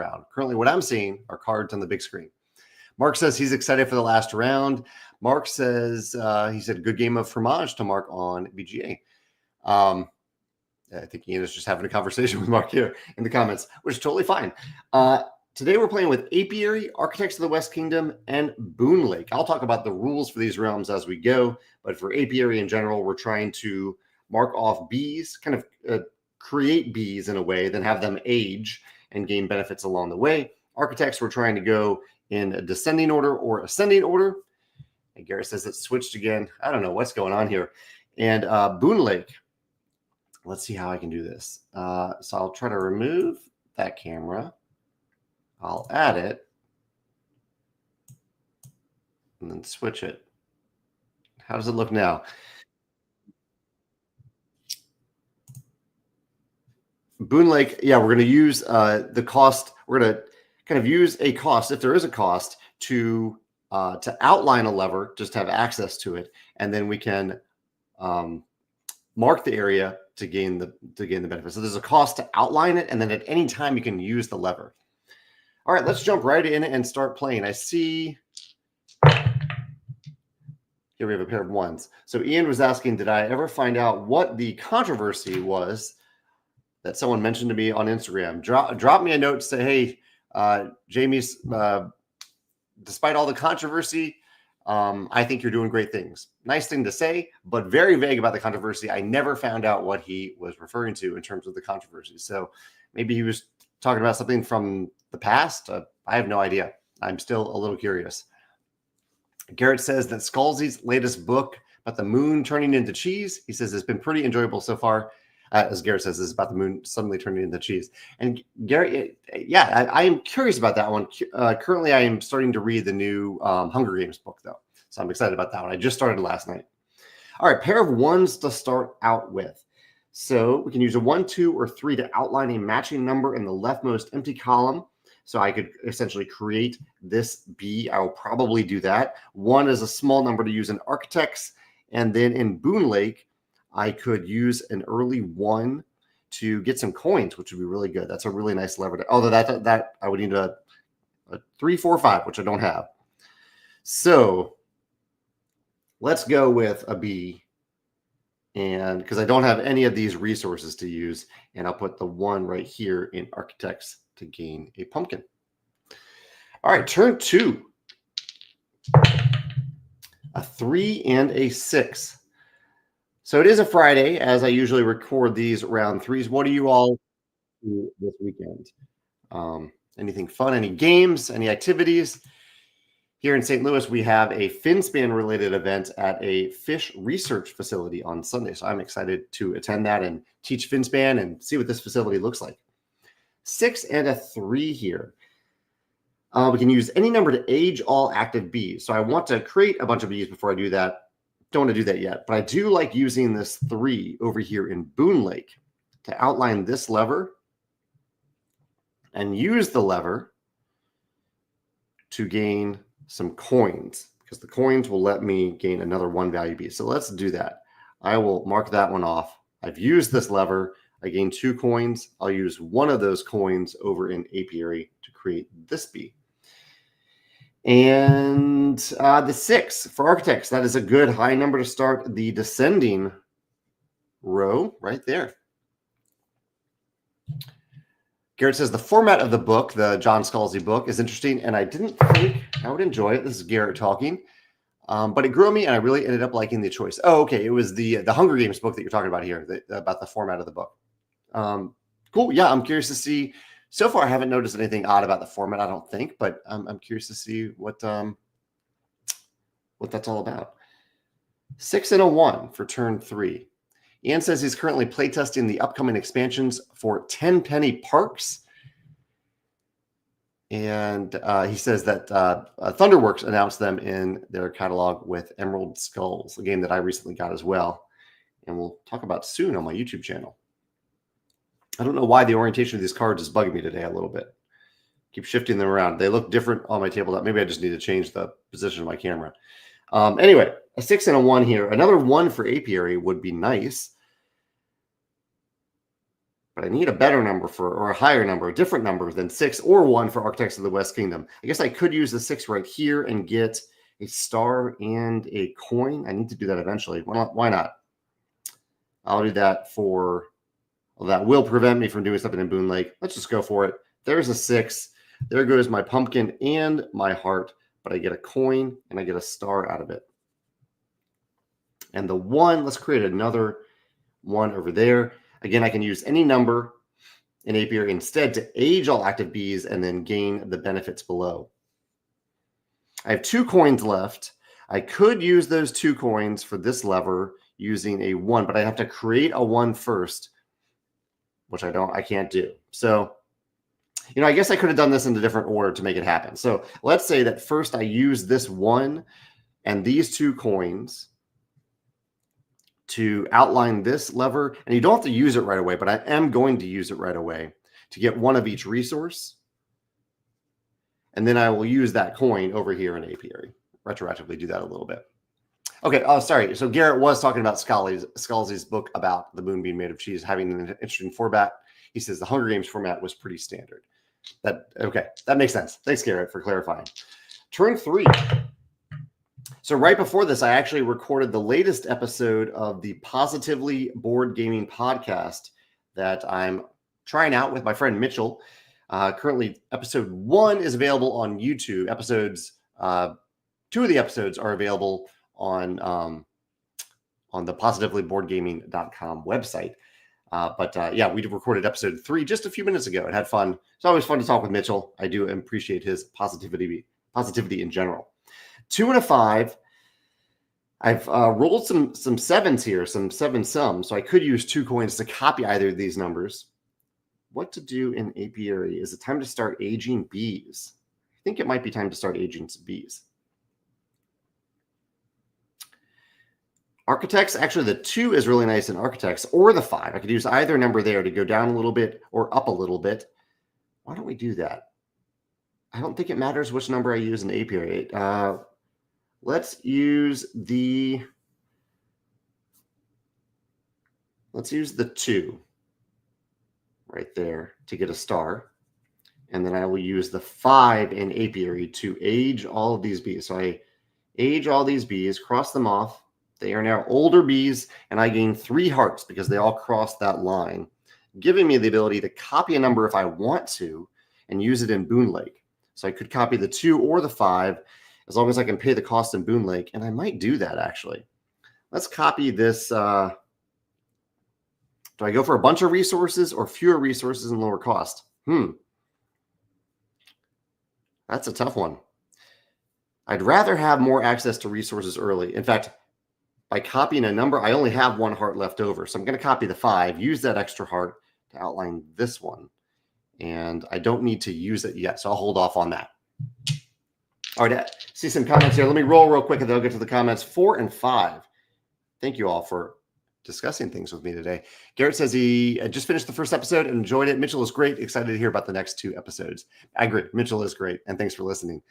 round. Currently, what I'm seeing are cards on the big screen. Mark says he's excited for the last round. Mark says he said good game of fromage to Mark on BGA. I think Ian is just having a conversation with Mark here in the comments, which is totally fine. Today we're playing with Apiary, Architects of the West Kingdom, and Boonlake. I'll talk about the rules for these realms as we go, but for Apiary in general, we're trying to mark off bees, kind of create bees in a way, then have them age and gain benefits along the way. Architects, we're trying to go in a descending order or ascending order. And Garrett says it switched again. I don't know what's going on here. And Boonlake, let's see how I can do this. So I'll try to remove that camera. I'll add it and then switch it. How does it look now? Boonlake, yeah, we're going to use the cost. We're going to kind of use a cost, if there is a cost, to outline a lever, just have access to it, and then we can mark the area to gain the benefit. So there's a cost to outline it, and then at any time you can use the lever. All right, let's jump right in and start playing. I see here we have a pair of ones. So Ian was asking, did I ever find out what the controversy was that someone mentioned to me on Instagram? Drop me a note to say, hey, Jamey's, despite all the controversy, I think you're doing great things. Nice thing to say, but very vague about the controversy. I never found out what he was referring to in terms of the controversy. So maybe he was talking about something from the past. I have no idea. I'm still a little curious. Garrett says that Scalzi's latest book about the moon turning into cheese, he says it's been pretty enjoyable so far. As Garrett says, this is about the moon suddenly turning into cheese. And Garrett, yeah, I am curious about that one. Currently, I am starting to read the new Hunger Games book, though. So I'm excited about that one. I just started last night. All right, pair of ones to start out with. So we can use a 1, 2, or 3 to outline a matching number in the leftmost empty column. So I could essentially create this bee. I will probably do that. 1 is a small number to use in Architects. And then in Boonlake, I could use an early 1 to get some coins, which would be really good. That's a really nice lever. Although that I would need a 3, 4, 5, which I don't have. So let's go with a bee. And because I don't have any of these resources to use, and I'll put the 1 right here in Architects to gain a pumpkin. All right, turn 2. A 3 and a 6. So it is a Friday, as I usually record these round 3s. What do you all do this weekend? Anything fun? Any games? Any activities? Here in St. Louis, we have a FinSpan-related event at a fish research facility on Sunday. So I'm excited to attend that and teach FinSpan and see what this facility looks like. 6 and a 3 here. We can use any number to age all active bees. So I want to create a bunch of bees before I do that. Don't want to do that yet, but I do like using this 3 over here in Boonlake to outline this lever and use the lever to gain some coins, because the coins will let me gain another 1 value bee. So let's do that. I will mark that one off. I've used this lever. I gain 2 coins. I'll use 1 of those coins over in Apiary to create this bee. And the 6 for Architects, that is a good high number to start the descending row right there. Garrett says the format of the book, the John Scalzi book, is interesting, and I didn't think I would enjoy it. This is Garrett talking, but it grew on me, and I really ended up liking the choice. Oh, okay, it was the Hunger Games book that you're talking about here, about the format of the book. Cool. Yeah, I'm curious to see. So far, I haven't noticed anything odd about the format, I don't think, but I'm curious to see what that's all about. 6 and a 1 for turn 3. Ian says he's currently playtesting the upcoming expansions for 10-penny parks. And he says that Thunderworks announced them in their catalog with Emerald Skulls, a game that I recently got as well. And we'll talk about soon on my YouTube channel. I don't know why the orientation of these cards is bugging me today a little bit. Keep shifting them around. They look different on my tabletop. Maybe I just need to change the position of my camera. Anyway, a 6 and a 1 here. Another 1 for Apiary would be nice. but I need a better number or a higher number, a different number than 6 or 1 for Architects of the West Kingdom. I guess I could use the 6 right here and get a star and a coin. I need to do that eventually. Why not? I'll do that for, well, that will prevent me from doing something in Boonlake. Let's just go for it. There's a 6. There goes my pumpkin and my heart, but I get a coin and I get a star out of it. And the 1, let's create another 1 over there. Again, I can use any number in Apiary instead to age all active bees and then gain the benefits below. I have 2 coins left. I could use those 2 coins for this lever using a 1, but I have to create a 1 first, which I can't do. So, I guess I could have done this in a different order to make it happen. So let's say that first I use this 1 and these 2 coins to outline this lever, and you don't have to use it right away, but I am going to use it right away to get 1 of each resource. And then I will use that coin over here in Apiary. Retroactively do that a little bit. Okay, sorry. So Garrett was talking about Scalzi's book about the moonbeam made of cheese having an interesting format. He says the Hunger Games format was pretty standard. Okay, that makes sense. Thanks, Garrett, for clarifying. Turn 3. So right before this, I actually recorded the latest episode of the Positively Board Gaming podcast that I'm trying out with my friend Mitchell. Currently, episode 1 is available on YouTube. 2 of the episodes are available on the positivelyboardgaming.com website. Yeah, we recorded episode 3 just a few minutes ago and had fun. It's always fun to talk with Mitchell. I do appreciate his positivity in general. 2 and a 5. I've rolled some 7s here, some 7 sums. So I could use 2 coins to copy either of these numbers. What to do in Apiary? Is it time to start aging bees? I think it might be time to start aging some bees. Architects, actually the 2 is really nice in Architects, or the 5. I could use either number there to go down a little bit or up a little bit. Why don't we do that? I don't think it matters which number I use in Apiary. Let's use the 2 right there to get a star. And then I will use the 5 in Apiary to age all of these bees. So I age all these bees, cross them off. They are now older bees, and I gain 3 hearts because they all crossed that line, giving me the ability to copy a number if I want to and use it in Boonlake. So I could copy the 2 or the 5 as long as I can pay the cost in Boonlake, and I might do that actually. Let's copy this. Do I go for a bunch of resources or fewer resources and lower cost? That's a tough one. I'd rather have more access to resources early. In fact, by copying a number, I only have 1 heart left over. So I'm going to copy the 5, use that extra heart to outline this one. And I don't need to use it yet, so I'll hold off on that. All right, see some comments here. Let me roll real quick and then I'll get to the comments. 4 and 5. Thank you all for discussing things with me today. Garrett says he just finished the first episode and enjoyed it. Mitchell is great. Excited to hear about the next 2 episodes. I agree. Mitchell is great. And thanks for listening.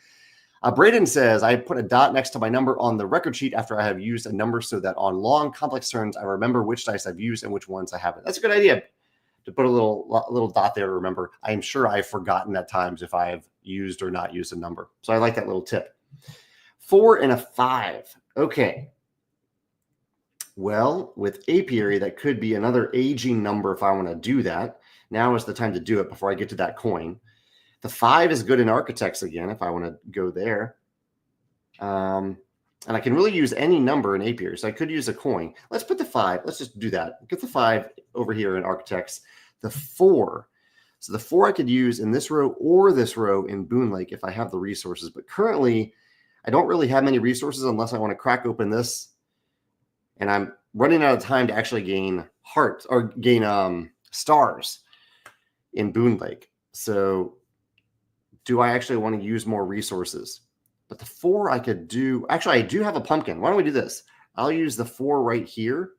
Braden says, I put a dot next to my number on the record sheet after I have used a number so that on long, complex turns, I remember which dice I've used and which ones I haven't. That's a good idea to put a little dot there to remember. I'm sure I've forgotten at times if I have used or not used a number. So I like that little tip. 4 and a 5. Okay. Well, with Apiary, that could be another aging number if I want to do that. Now is the time to do it before I get to that coin. The 5 is good in Architects again if I want to go there. And I can really use any number in Apiary. So I could use a coin. Let's put the 5. Let's just do that. Get the 5 over here in Architects. The 4. So the 4 I could use in this row or this row in Boonlake if I have the resources. But currently, I don't really have many resources unless I want to crack open this. And I'm running out of time to actually gain hearts or gain stars in Boonlake. So do I actually want to use more resources? But the 4 I could do. Actually, I do have a pumpkin. Why don't we do this? I'll use the 4 right here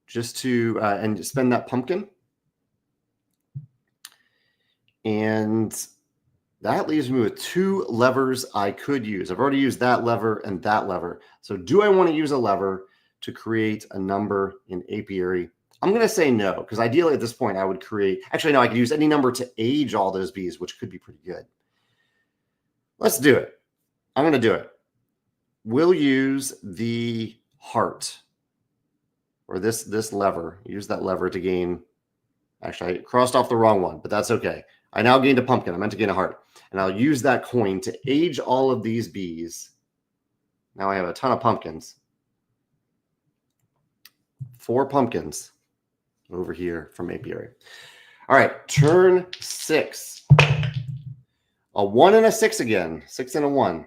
just to and spend that pumpkin. And that leaves me with 2 levers I could use. I've already used that lever and that lever. So do I want to use a lever to create a number in Apiary? I'm going to say no, because ideally at this point I would create, actually no, I could use any number to age all those bees, which could be pretty good. Let's do it. I'm going to do it. We'll use the heart, or this lever. Use that lever to gain. Actually, I crossed off the wrong one, but that's okay. I now gained a pumpkin. I meant to gain a heart. And I'll use that coin to age all of these bees. Now I have a ton of pumpkins. 4 pumpkins over here from Apiary. All right, turn 6. A 1 and a 6 again. 6 and a 1.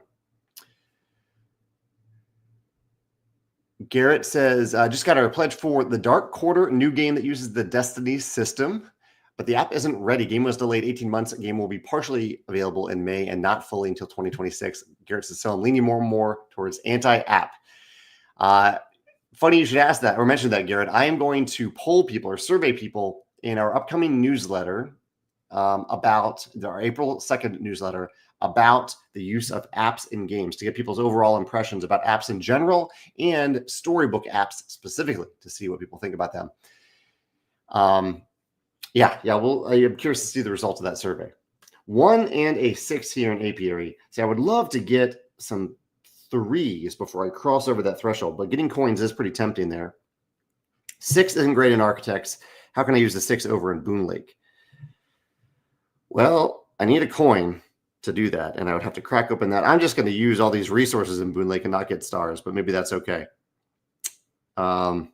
Garrett says, just got our pledge for the Dark Quarter, new game that uses the Destiny system, but the app isn't ready. Game was delayed 18 months. Game will be partially available in May and not fully until 2026. Garrett says, so I'm leaning more and more towards anti-app. Funny you should ask that or mention that, Garrett. I am going to poll people or survey people in our upcoming newsletter about our April 2nd newsletter about the use of apps in games to get people's overall impressions about apps in general and storybook apps specifically to see what people think about them. Well, I am curious to see the results of that survey. 1 and a 6 here in Apiary. See, I would love to get some 3s before I cross over that threshold, but getting coins is pretty tempting there. 6 isn't great in Architects. How can I use the 6 over in Boonlake? Well, I need a coin to do that, and I would have to crack open that. I'm just going to use all these resources in Boonlake and not get stars, but maybe that's okay. Yeah,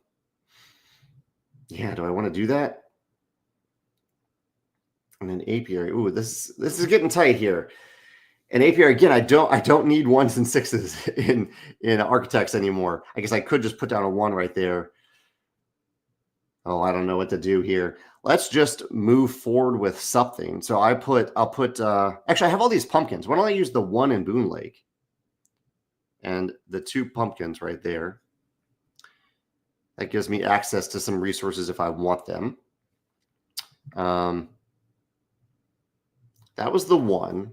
do I want to do that? And then Apiary. Ooh, this is getting tight here. And Apiary, again, I don't need 1s and 6s in Architects anymore. I guess I could just put down a 1 right there. Oh, I don't know what to do here. Let's just move forward with something. So I'll put, actually I have all these pumpkins. Why don't I use the 1 in Boonlake and the 2 pumpkins right there? That gives me access to some resources if I want them. That was the 1.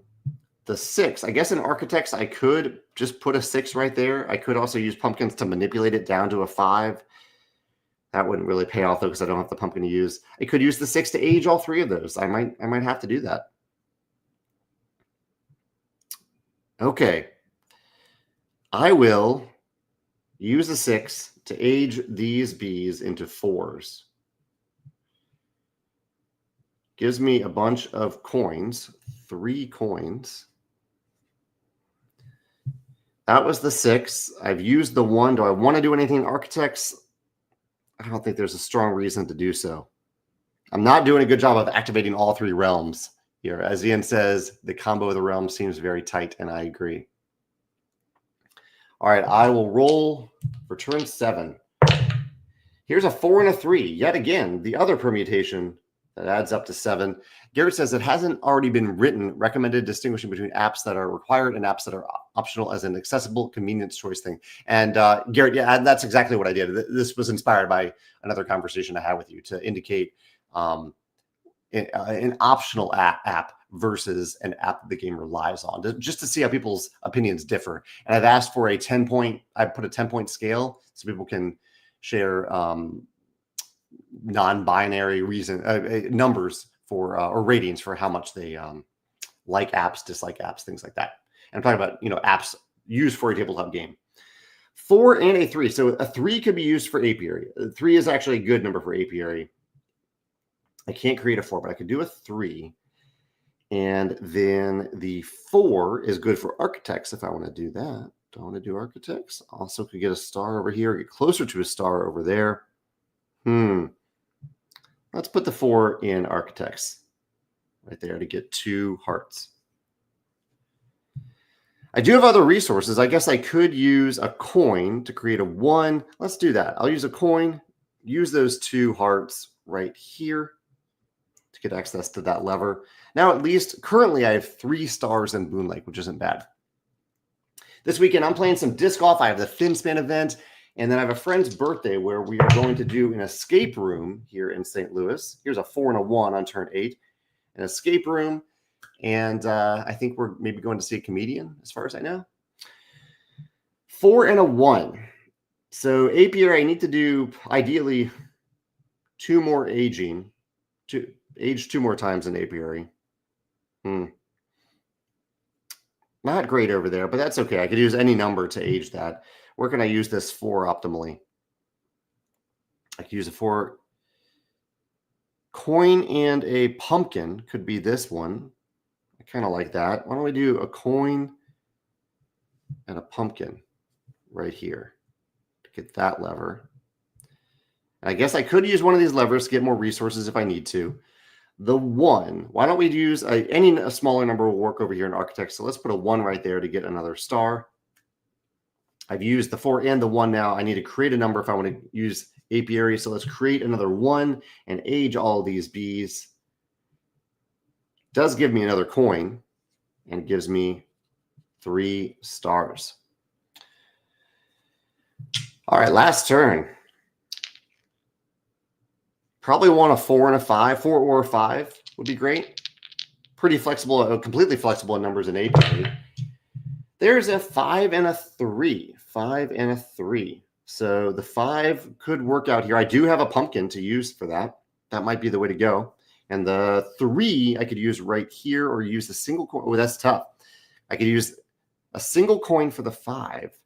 The 6, I guess in Architects, I could just put a 6 right there. I could also use pumpkins to manipulate it down to a 5. That wouldn't really pay off though, because I don't have the pumpkin to use. I could use the 6 to age all 3 of those. I might have to do that. Okay. I will use the 6 to age these bees into 4s. Gives me a bunch of coins, 3 coins. That was the 6. I've used the 1. Do I want to do anything in Architects? I don't think there's a strong reason to do so. I'm not doing a good job of activating all 3 realms here. As Ian says, the combo of the realms seems very tight, and I agree. All right, I will roll for turn 7. Here's a 4 and a 3. Yet again, the other permutation that adds up to 7. Garrett says it hasn't already been written, recommended distinguishing between apps that are required and apps that are optional as an accessible convenience choice thing. And Garrett, yeah, that's exactly what I did. This was inspired by another conversation I had with you to indicate an optional app versus an app that the game relies on, just to see how people's opinions differ. And I've asked for a 10-point, I put a 10-point scale so people can share non-binary numbers for or ratings for how much they like apps, dislike apps, things like that. And I'm talking about apps used for a tabletop game. 4 and a 3. So a 3 could be used for Apiary. 3 is actually a good number for Apiary. I can't create a 4, but I could do a 3. And then the 4 is good for Architects if I want to do that. Don't want to do Architects. Also could get a star over here, get closer to a star over there. Let's put the 4 in Architects right there to get 2 hearts. I do have other resources. I guess I could use a coin to create a 1. Let's do that. I'll use a coin, use those 2 hearts right here to get access to that lever. Now, at least currently I have 3 stars in Boonlake, which isn't bad. This weekend, I'm playing some disc golf. I have the Thin Span event. And then I have a friend's birthday where we are going to do an escape room here in St. Louis. Here's a 4 and a 1 on turn 8. An escape room. And I think we're maybe going to see a comedian, as far as I know. 4 and a 1. So Apiary, I need to do, ideally, 2 more aging. Age 2 more times in Apiary. Not great over there, but that's okay. I could use any number to age that. Where can I use this for optimally? I could use it for coin and a pumpkin. Could be this one. I kind of like that. Why don't we do a coin and a pumpkin right here to get that lever? And I guess I could use one of these levers to get more resources if I need to. The 1, why don't we use a smaller number will work over here in Architect. So let's put a 1 right there to get another star. I've used the 4 and the 1 now. I need to create a number if I want to use Apiary. So let's create another 1 and age all of these bees. Does give me another coin and gives me 3 stars. All right, last turn. Probably want a 4 and a 5. 4 or a 5 would be great. Pretty flexible, completely flexible in numbers in Apiary. There's a 5 and a 3. 5 and a 3. So the 5 could work out here. I do have a pumpkin to use for that. That might be the way to go. And the 3 I could use right here or use the single coin. Oh, that's tough. I could use a single coin for the 5.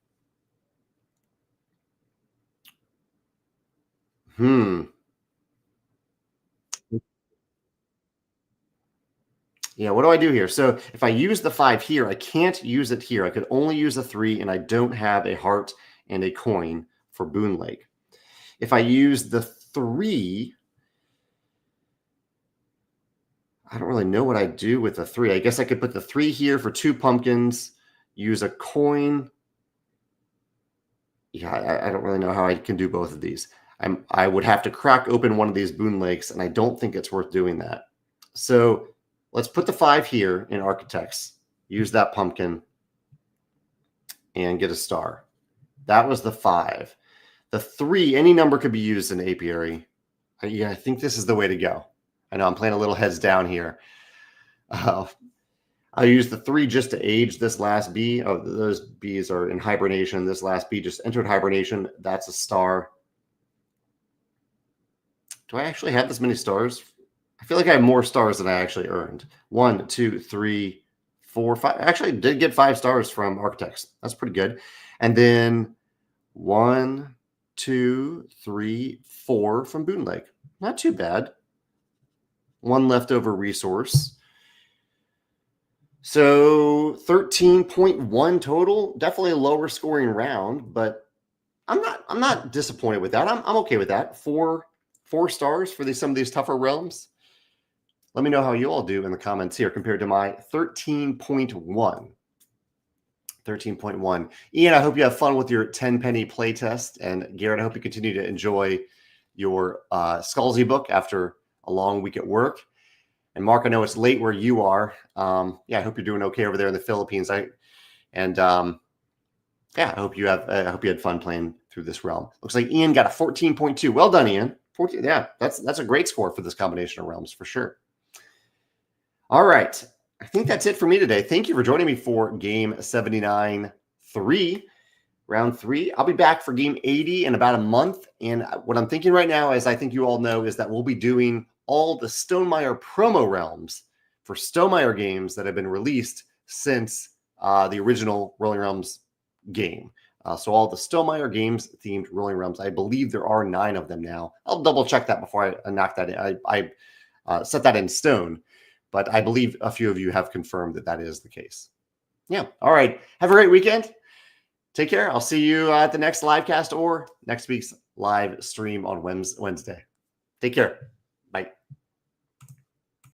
Yeah, what do I do here? So if I use the 5 here, I can't use it here. I could only use a 3, and I don't have a heart and a coin for Boonlake. If I use the 3, I don't really know what I do with the 3. I guess I could put the 3 here for 2 pumpkins, use a coin. Yeah, I don't really know how I can do both of these. I would have to crack open one of these Boonlakes, and I don't think it's worth doing that. So let's put the 5 here in Architects, use that pumpkin, and get a star. That was the 5. The 3, any number could be used in Apiary. Yeah, I think this is the way to go. I know I'm playing a little heads down here. I'll use the 3 just to age this last bee. Oh, those bees are in hibernation. This last bee just entered hibernation. That's a star. Do I actually have this many stars? I feel like I have more stars than I actually earned. 1, 2, 3, 4, 5. Actually, I did get 5 stars from Architects. That's pretty good. And then 1, 2, 3, 4 from Boonlake. Not too bad. 1 leftover resource. So 13.1 total. Definitely a lower scoring round, but I'm not disappointed with that. I'm okay with that. 4 stars for some of these tougher realms. Let me know how you all do in the comments here compared to my 13.1. 13.1. Ian, I hope you have fun with your 10 penny playtest. And Garrett, I hope you continue to enjoy your Scalzi book after a long week at work. And Mark, I know it's late where you are. Yeah, I hope you're doing okay over there in the Philippines. I hope you had fun playing through this realm. Looks like Ian got a 14.2. Well done, Ian. 14. Yeah, that's a great score for this combination of realms for sure. All right. I think that's it for me today. Thank you for joining me for game 79-3, round 3. I'll be back for game 80 in about a month. And what I'm thinking right now, as I think you all know, is that we'll be doing all the Stonemaier promo realms for Stonemaier games that have been released since the original Rolling Realms game. So all the Stonemaier games themed Rolling Realms. I believe there are 9 of them now. I'll double check that before I knock that in. I set that in stone, but I believe a few of you have confirmed that is the case. Yeah. All right. Have a great weekend. Take care. I'll see you at the next live cast or next week's live stream on Wednesday. Take care. Bye.